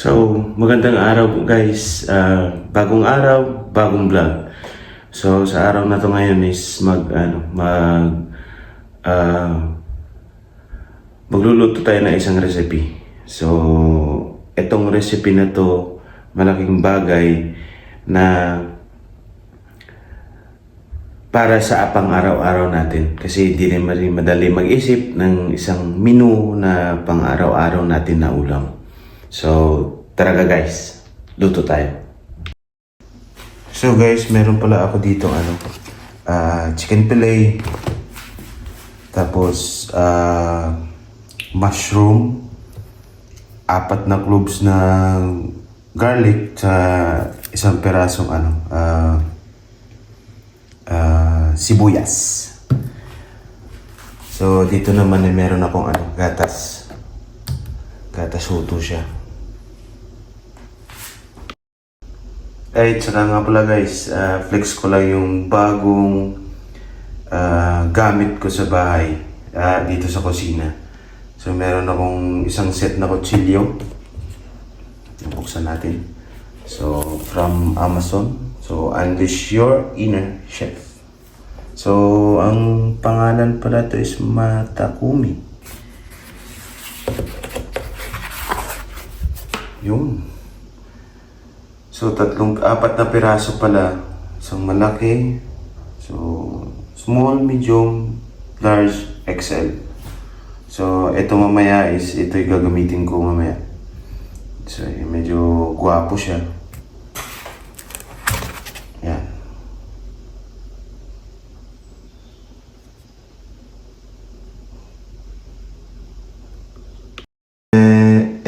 So, magandang araw guys. Bagong araw, bagong vlog. So, sa araw na to ngayon is magluluto tayo ng isang recipe. So, itong recipe na to, malaking bagay na para sa pang araw-araw natin. Kasi di rin madali mag-isip ng isang menu na pang araw-araw natin na ulam. So, tara guys, luto tayo. So guys, meron pala ako dito chicken fillet, tapos mushroom, 4 na cloves na garlic, sa isang perasong sibuyas. So dito naman ay meron akong gatas huto siya. Saka nga pala guys, flex ko lang yung bagong gamit ko sa bahay, dito sa kusina. So meron akong isang set na kutsilyo. Buksan natin. So from Amazon. So unleash your inner chef. So ang pangalan pala to is Matakumi. Yun. So 4 na piraso pala. Isang malaki. So small, medium, large, XL. So ito mamaya is ito yung gagamitin ko mamaya. So medyo guwapo siya. Yan.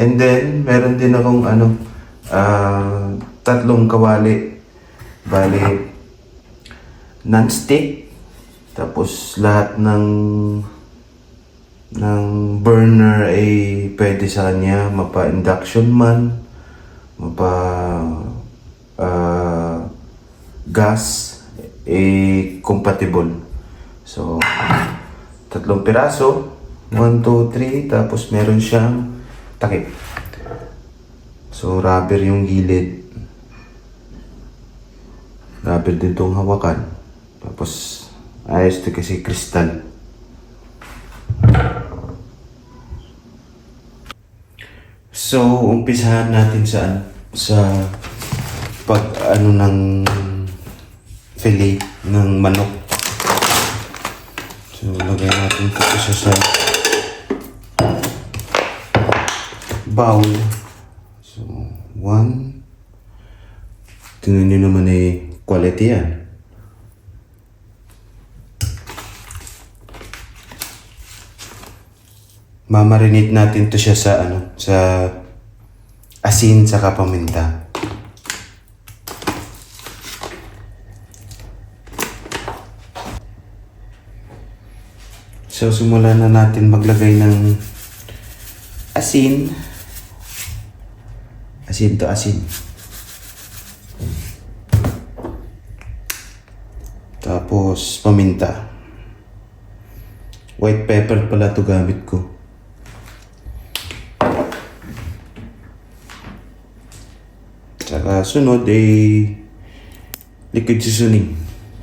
And then meron din akong 3 kawali, bali non-stick, tapos lahat ng burner ay pwede sa kanya, mapa induction man, mapa gas, compatible. So 3 piraso, 1, 2, 3, tapos meron siyang takip. So rubber yung gilid, rubber din itong hawakan, tapos ayos ito kasi kristal. So umpisahan natin sa pag ng fillet ng manok. So lagay natin ito sa bowl. So 1, tingnan nyo naman quality yan. Mamarinate natin to siya sa asin saka paminta. So simulan na natin maglagay ng asin. Asin to asin. Tapos paminta. White pepper pala to gamit ko. Saka sunod liquid seasoning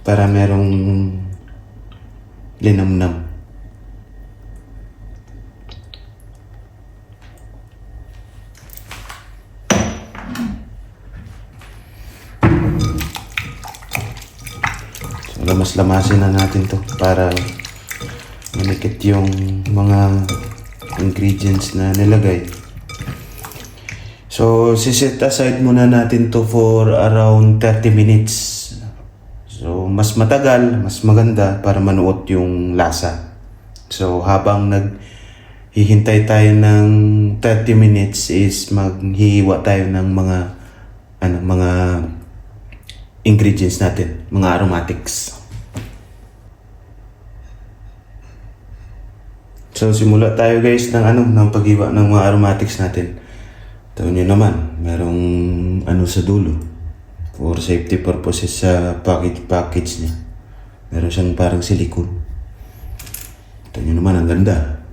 para merong linamnam. Lamas-lamasin na natin to para manikit yung mga ingredients na nilagay. So siset aside muna natin to for around 30 minutes. So mas matagal, mas maganda para manuot yung lasa. So habang naghihintay tayo ng 30 minutes is maghihiwa tayo ng mga ingredients natin, mga aromatics. So simula tayo guys ng paghiwa ng mga aromatics natin. Ito nyo naman, merong sa dulo for safety purposes sa package niya. Meron siyang parang silicone. Ito nyo naman, ang ganda.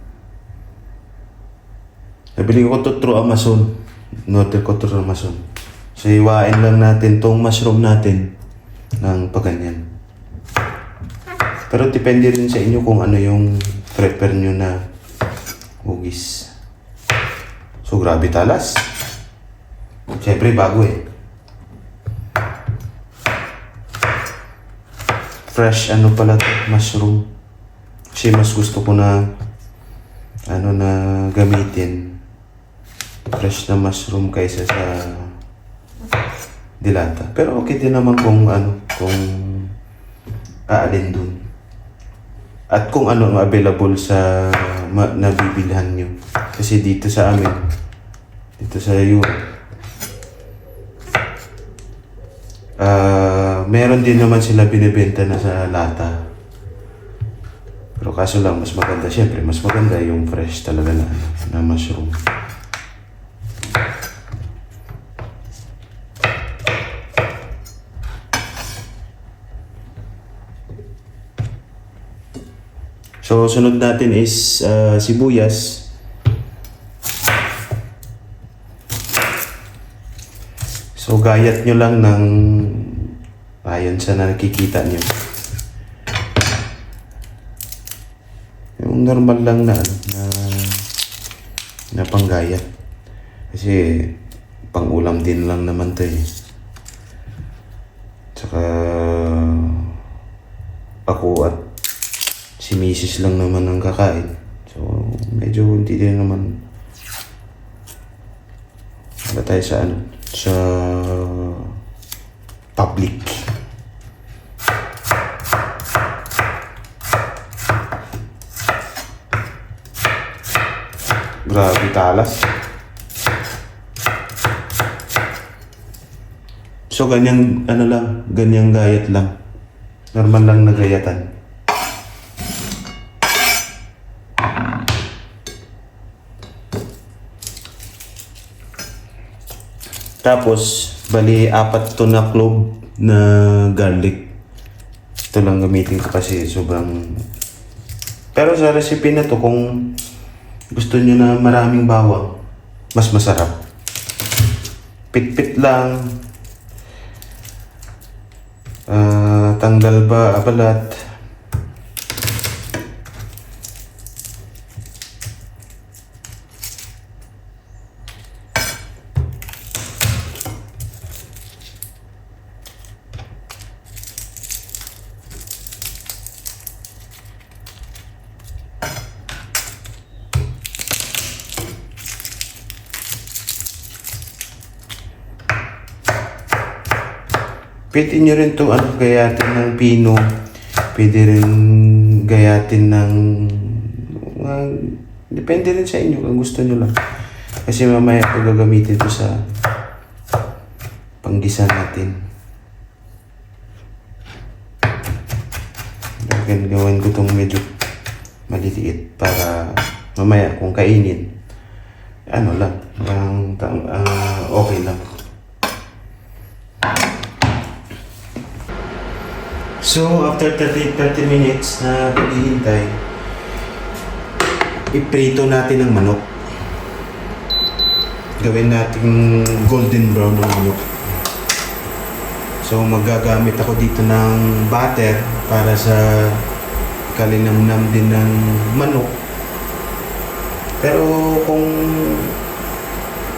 Nabili ko to through Amazon. Note ko mason. So, iwain lang natin tong mushroom natin ng paganyan. Pero depende rin sa inyo kung ano yung prepare nyo na hugis. So, grabe talas. Siyempre, bago eh. Fresh ano pala to, mushroom. Kasi mas gusto ko na ano na gamitin. Fresh na mushroom kaysa sa dilata. Pero okay din naman kung ano, kung aalin dun. At kung ano ang available sa nabibilhan nyo. Kasi dito sa amin, dito sa Europe, meron din naman sila binibenta na sa lata. Pero kaso lang, mas maganda, syempre, mas maganda yung fresh talaga na mushroom. So, sunod natin is sibuyas. So, gayat nyo lang ng ayon sa nakikita nyo. Yung normal lang na panggayat. Kasi, pang-ulam din lang naman to eh. Tsaka, ako at si Mrs. lang naman ang kakain. So, medyo hindi din naman wala tayo sa ano, sa public. Grabe talas. So, ganyan, ano lang, ganyang gayat lang. Normal lang na gayatan. Tapos, bali, 4 to na clove na garlic. Ito lang gamitin ko kasi sobrang... Pero sa recipe na to, kung gusto nyo na maraming bawang, mas masarap. Pit-pit lang. Tanggal ba, balat. Pwede nyo rin ito gayatin ng pino. Pwede rin gayatin ng... depende rin sa inyo kung gusto nyo lang. Kasi mamaya ito gagamitin ito sa panggisa natin. Gawin ko itong medyo maliliit para mamaya kung kainin, ano lang, okay lang. So, after 30 minutes na paghihintay, iprito natin ang manok. Gawin natin golden brown ng manok. So, magagamit ako dito ng butter para sa kalinamnam din ng manok. Pero kung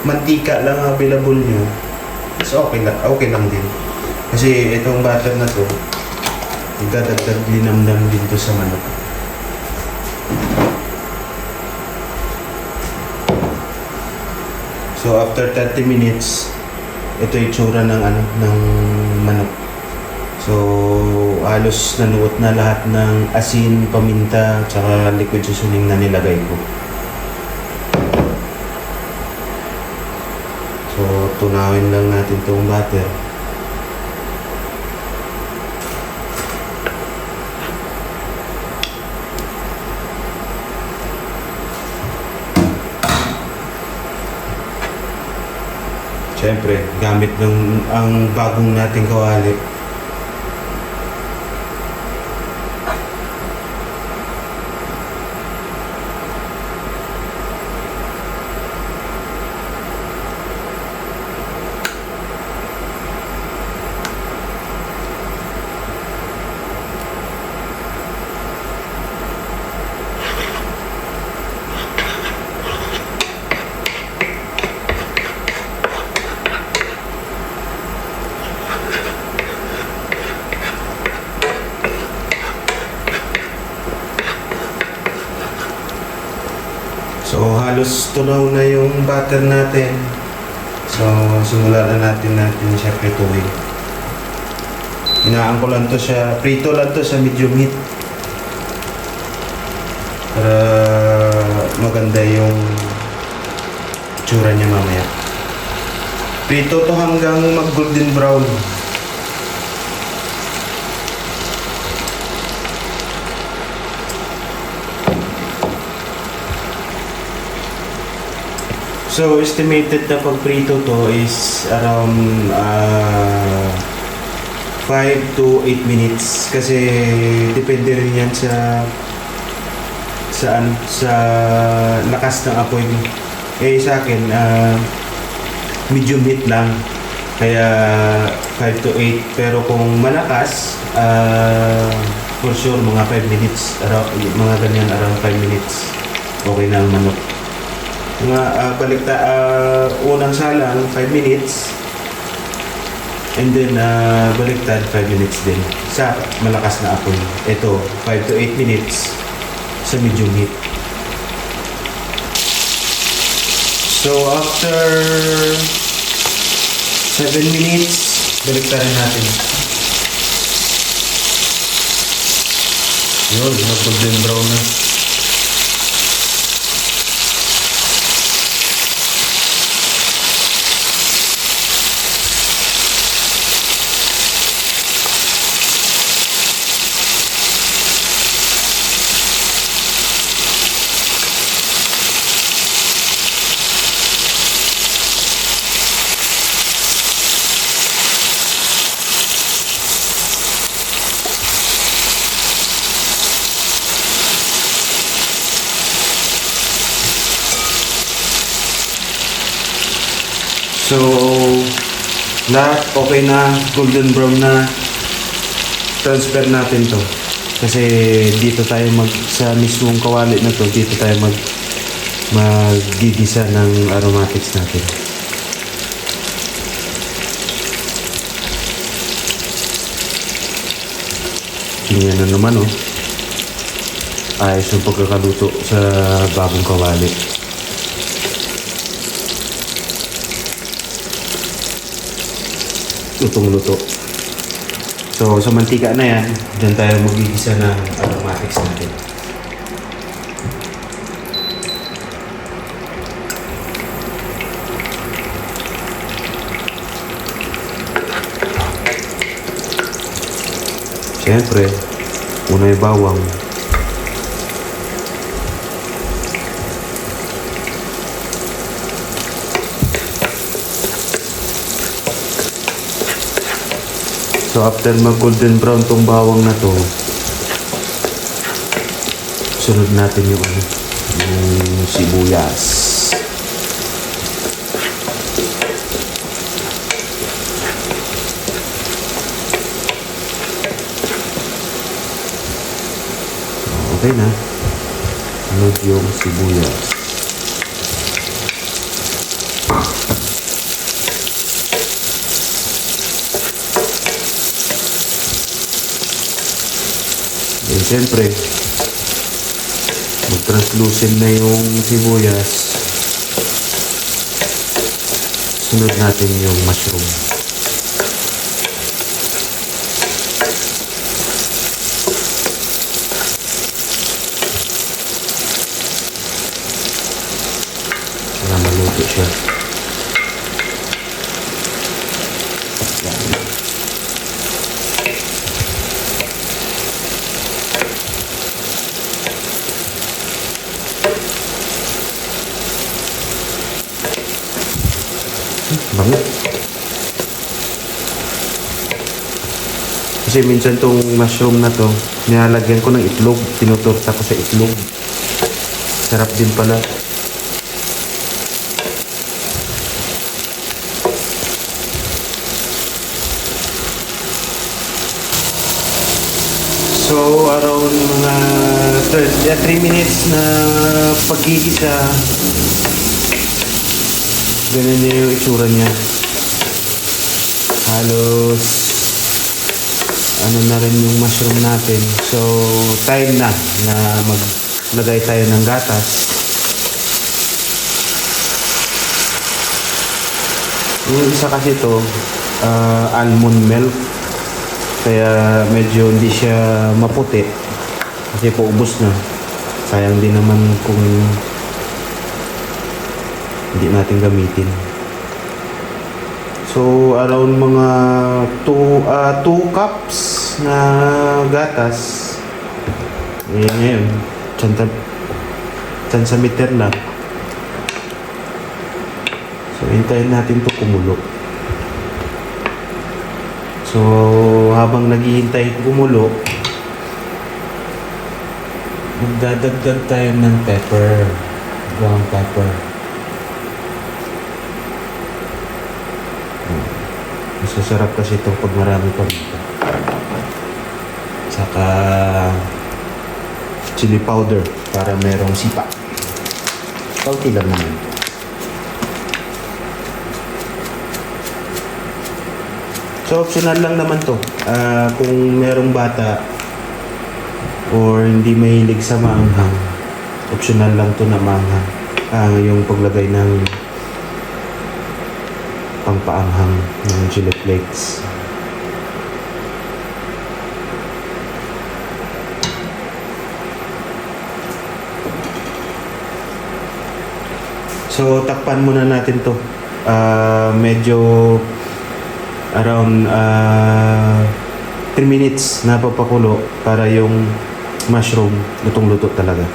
mantika lang available nyo, so okay lang din. Kasi itong butter na to, magdadagdag linamnam dito sa manok. So after 30 minutes, ito yung itsura ng ng manok. So halos nanuot na lahat ng asin, paminta, tsaka liquid seasoning na nilagay ko. So tunawin lang natin itong butter. Siyempre, gamit ng ang bagong nating kawali. halos tunaw na yung butter natin. So, simulan na natin siya prituin. Inaan ko lang to siya, prito lang to sa medium heat. Para maganda yung tsura niya mamaya. Prito to hanggang mag golden brown. So, estimated na pagprito to is around 5 to 8 minutes kasi depende rin yan sa lakas ng apoy mo. Sa akin, medium heat lang. Kaya 5 to 8. Pero kung malakas, for sure mga 5 minutes. Mga ganyan around 5 minutes. Okay na ang manok. Unang salang 5 minutes. And then baliktad 5 minutes din sa malakas na apoy. Ito 5 to 8 minutes sa medium heat. So after 7 minutes baliktarin natin. Yun, mag-golden brown na. So, lahat okay na, golden brown na. Transfer natin to. Kasi dito tayo sa mismong kawali na to, dito tayo magigisa ng aromatics natin. Tingnan na naman ayos yung pagkakaluto sa bagong kawali. Lutong-luto. So, sa mantika na yan, dyan tayo magigisa ng aromatics natin. Siyempre, una yung bawang. So after mag-golden brown tong bawang na to, sunod natin yung sibuyas. Okay na. Sunod yung sibuyas. Siyempre, mag-translucent na yung sibuyas. Sunod natin yung mushroom. Para maluto siya. Bango. Kasi minsan tong mushroom na to, nilalagyan ko ng itlog. Tinuturta ko sa itlog. Sarap din pala. So, around mga 3 minutes na pagigisa, ganun na yung itsura niya. Halos ano na rin yung mushroom natin. So, time na maglagay tayo ng gatas. Yung isa kasi to, almond milk. Kaya medyo hindi siya maputi. Kasi paubos na. Sayang din naman kung hindi natin gamitin. So, around mga 2 cups na gatas. Ngayon, meter lang. So, hintayin natin to kumulo. So, habang naghihintay kumulo, magdadagdag tayo ng pepper. Ground pepper. Masasarap kasi ito pag marami paminta. Saka chili powder para merong sipa. Kaunti lang naman. So optional lang naman to. Kung merong bata or hindi mahilig sa maanghang, optional lang to na maanghang. Yung paglagay ng pangpaanghang ng chili flakes. So takpan muna natin to. Medyo around 3 minutes na papakulo para yung mushroom lutong-luto talaga.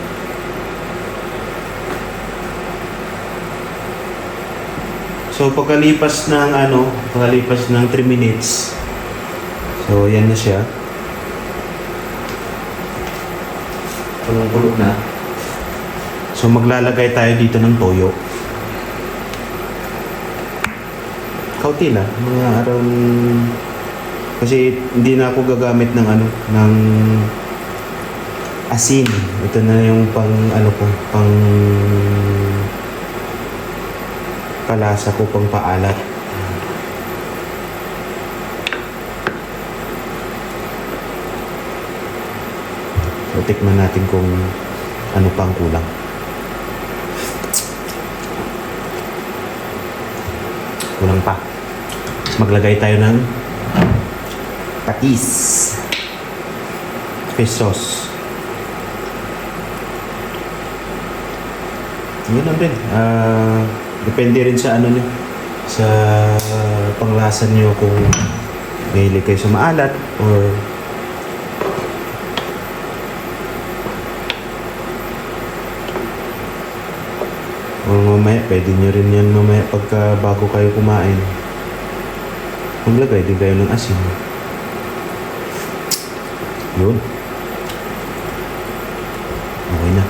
So pagkalipas ng 3 minutes, so yan na siya. Kulong-kulo na. So maglalagay tayo dito ng toyo. Kaunti lang, mga around, kasi hindi na ako gagamit ng ng asin. Ito na yung pang palasa ko, pang paalat. So tikman natin kung ano pang kulang. Kulang pa. Maglagay tayo ng patis, fish sauce. Yun lang din. Depende rin sa nyo, sa panglasa nyo, kung mahilig kayo sa maalat or mamaya, pwede nyo rin yan mamaya pagka bago kayo kumain. Maglagay din kayo ng asin. Yun. Okay na.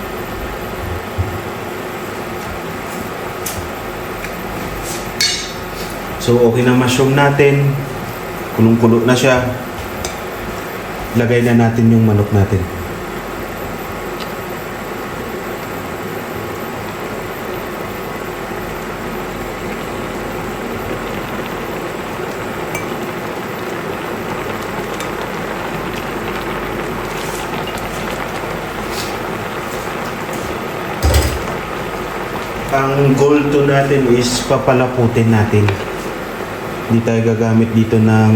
So, okay na mushroom natin. Kulong-kulo na siya. Lagay na natin yung manok natin. Ang goal to natin is papalaputin natin. Hindi tayo gagamit dito ng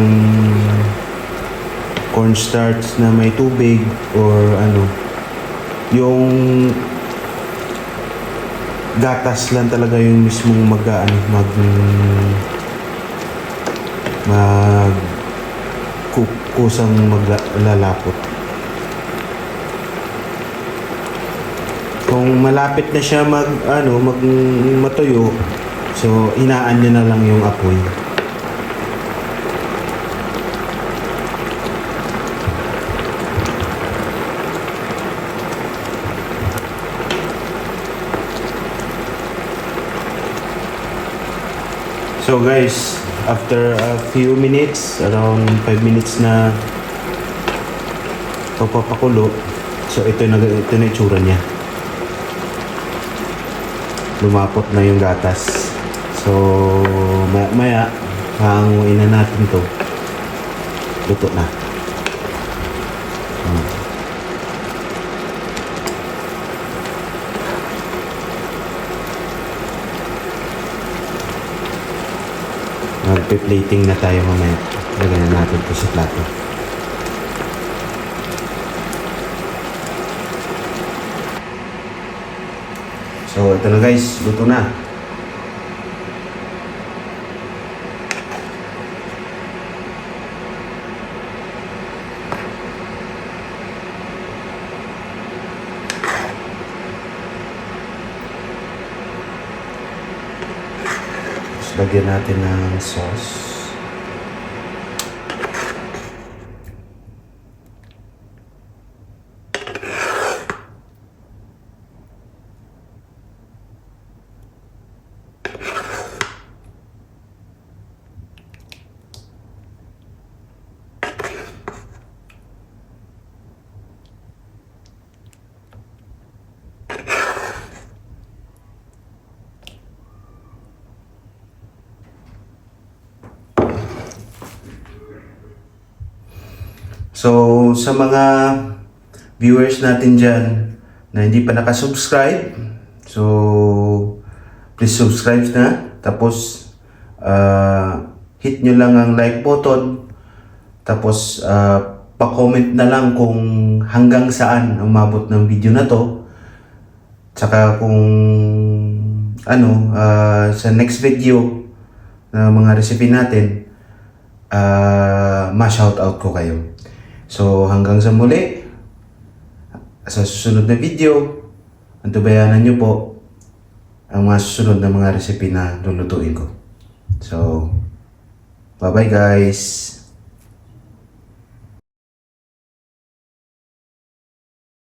cornstarch na may tubig or yung gatas lang talaga yung mismong kusang maglalapot. Kung malapit na siya matuyo, so hinaan niya na lang yung apoy. So guys, after a few minutes, around 5 minutes na papakulo, so ito na itsura niya. Lumapot na yung gatas. So maya hanguin na natin to. Luto na. Magpe-plating na tayo mamaya. Lagyan na natin ito sa plato. So, ito na guys. Luto na. Lagyan natin ng sauce. So, sa mga viewers natin dyan na hindi pa nakasubscribe, so, please subscribe na. Tapos, hit nyo lang ang like button. Tapos, pa-comment na lang kung hanggang saan umabot ng video na to. Tsaka kung sa next video na mga recipe natin, ma-shoutout ko kayo. So, hanggang sa muli, sa susunod na video, antabayanan nyo po ang mga susunod na mga recipe na lulutuin ko. So, bye-bye guys!